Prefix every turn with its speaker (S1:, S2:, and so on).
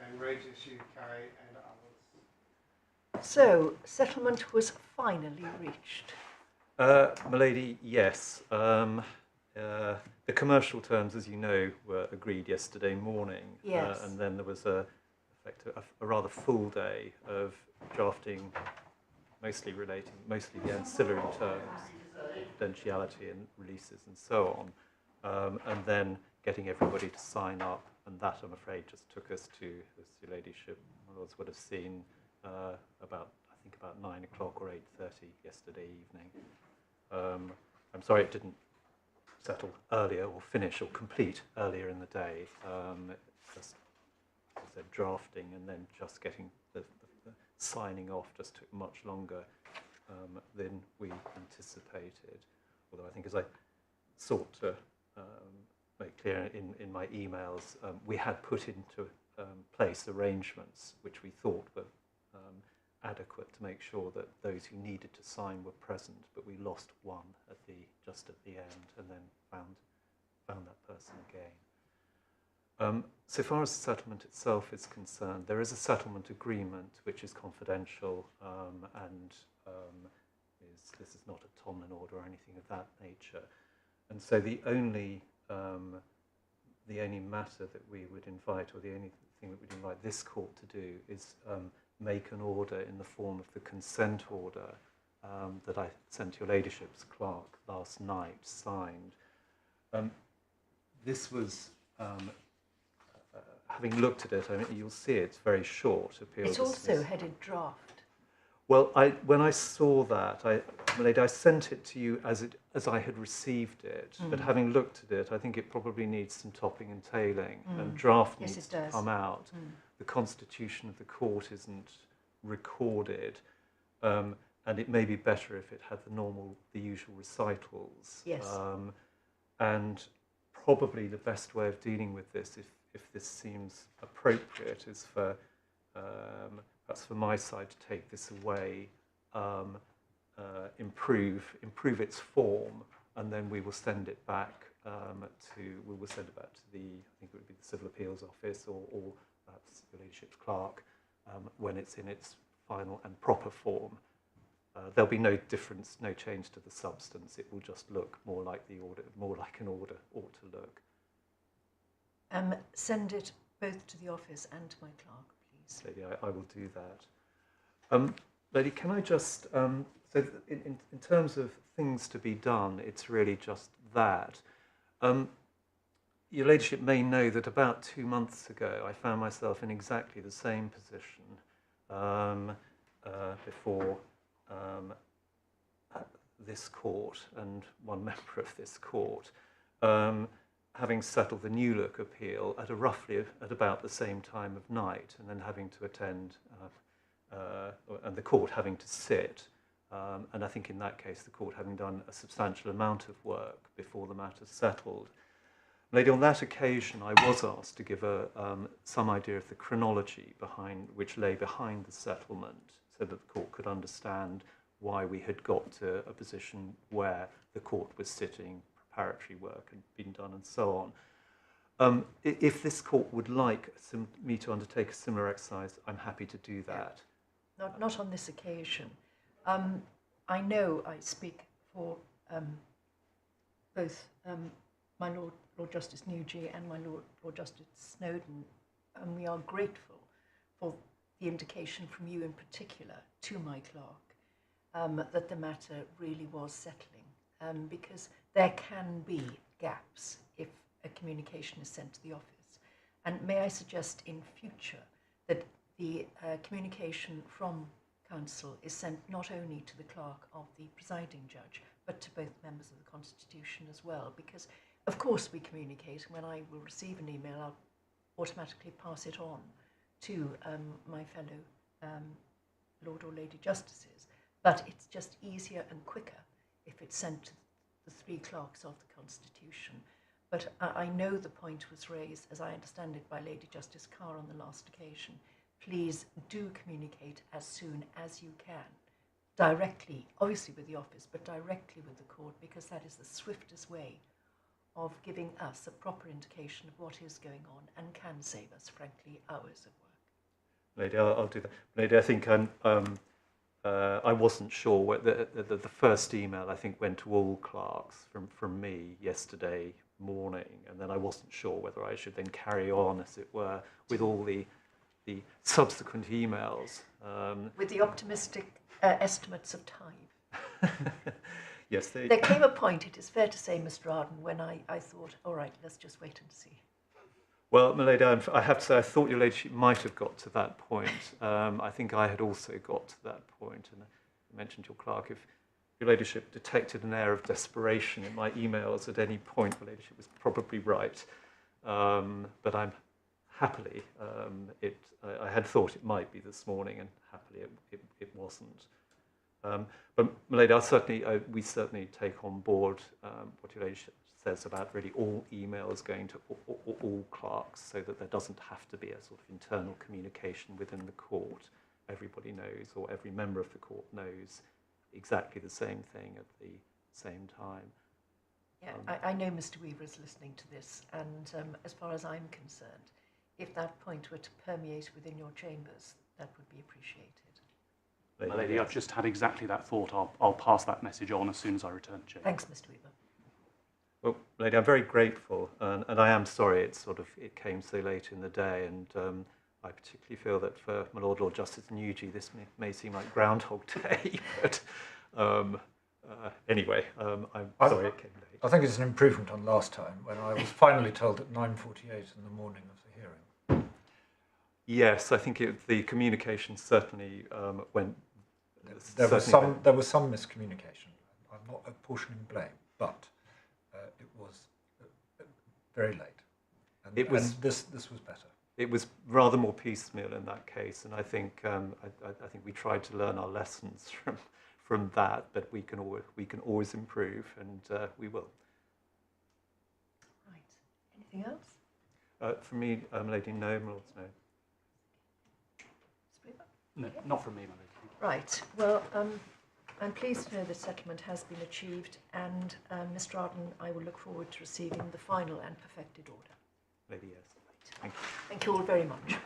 S1: and Regis UK and others.
S2: So, settlement was finally reached.
S3: My lady, yes. The commercial terms, as you know, were agreed yesterday morning.
S2: Yes.
S3: And then there was a rather full day of drafting, mostly the ancillary terms, confidentiality and releases and so on, and then getting everybody to sign up. And that, I'm afraid, just took us to, as your ladyship would have seen, about 9 o'clock or 8:30 yesterday evening. I'm sorry it didn't settle earlier or finish or complete earlier in the day. Just, as I said, drafting and then just getting the signing off just took much longer than we anticipated. Although I think, as I sought to make clear in my emails, we had put into place arrangements which we thought were adequate to make sure that those who needed to sign were present, but we lost one just at the end, and then found that person again. So far as the settlement itself is concerned, there is a settlement agreement which is confidential, and this is not a Tomlin order or anything of that nature. And so the only matter that we would invite, or the only thing that we'd invite this court to do, is make an order in the form of the consent order that I sent to your ladyship's clerk last night, signed. This was, having looked at it, I mean, you'll see it's very short.
S2: It's also headed draft.
S3: Well, when I saw that, my lady, I sent it to you as I had received it. But having looked at it, I think it probably needs some topping and tailing, and draft needs to come out. The constitution of the court isn't recorded, and it may be better if it had the usual recitals.
S2: Yes.
S3: And probably the best way of dealing with this, if this seems appropriate, is for perhaps for my side to take this away, improve its form, and then we will send it back to the, I think it would be the Civil Appeals Office, or perhaps your ladyship's clerk, when it's in its final and proper form. There'll be no difference, no change to the substance. It will just look more like an order ought to look.
S2: Send it both to the office and to my clerk, please.
S3: Lady, I will do that. Lady, can I just, so in terms of things to be done, it's really just that. Your ladyship may know that about 2 months ago, I found myself in exactly the same position before this court and one member of this court, having settled the New Look appeal at about the same time of night, and then having to attend, and the court having to sit, and I think in that case the court having done a substantial amount of work before the matter settled. Lady, on that occasion I was asked to give some idea of the chronology which lay behind the settlement, so that the court could understand why we had got to a position where the court was sitting, preparatory work had been done, and so on. If this court would like me to undertake a similar exercise, I'm happy to do that.
S2: Not on this occasion. I know I speak for both my Lord Justice Nugee and my Lord Justice Snowden, and we are grateful for the indication from you in particular to my clerk that the matter really was settling, because there can be gaps if a communication is sent to the office. And may I suggest in future that the communication from counsel is sent not only to the clerk of the presiding judge, but to both members of the Constitution as well, because of course we communicate, and when I will receive an email, I'll automatically pass it on to my fellow Lord or Lady Justices. But it's just easier and quicker if it's sent to the 3 clerks of the Constitution. But I know the point was raised, as I understand it, by Lady Justice Carr on the last occasion. Please do communicate as soon as you can, directly, obviously with the office, but directly with the court, because that is the swiftest way of giving us a proper indication of what is going on and can save us, frankly, hours of work.
S3: Lady, I'll do that. Lady, I think I wasn't sure whether the first email I think went to all clerks from me yesterday morning, and then I wasn't sure whether I should then carry on, as it were, with all the subsequent emails.
S2: With the optimistic estimates of time.
S3: Yes,
S2: there came a point, it is fair to say, Mr. Arden, when I thought, all right, let's just wait and see.
S3: Well, my lady, I have to say, I thought your ladyship might have got to that point. I think I had also got to that point, and I mentioned to your clerk, if your ladyship detected an air of desperation in my emails at any point, your ladyship was probably right. But I'm happily, I had thought it might be this morning, and happily it wasn't. But my lady, we certainly take on board what your ladyship says about really all emails going to all clerks, so that there doesn't have to be a sort of internal communication within the court. Everybody knows, or every member of the court knows, exactly the same thing at the same time.
S2: Yeah, I know Mr. Weaver is listening to this, and as far as I'm concerned, if that point were to permeate within your chambers, that would be appreciated.
S4: My lady, I've just had exactly that thought. I'll pass that message on as soon as I return to chamber.
S2: Thanks, Mr. Weaver.
S3: Well, lady, I'm very grateful, and I am sorry it came so late in the day, and I particularly feel that for my Lord Justice Nugee, this may seem like Groundhog Day, but anyway, I'm sorry it came late.
S5: I think it's an improvement on last time, when I was finally told at 9:48 in the morning of the hearing.
S3: Yes, I think the communication certainly went.
S5: There was some miscommunication. I'm not apportioning blame, but it was very late, and this was better.
S3: It was rather more piecemeal in that case, and I think I think we tried to learn our lessons from that, but we can always improve, and we will.
S2: Right. Anything else?
S3: For me, lady, no, my lords, no.
S4: No, not from me, my lady.
S2: Right. Well, I'm pleased to know that settlement has been achieved, and Mr. Arden, I will look forward to receiving the final and perfected order.
S3: Lady, yes. Thank you.
S2: Thank you all very much.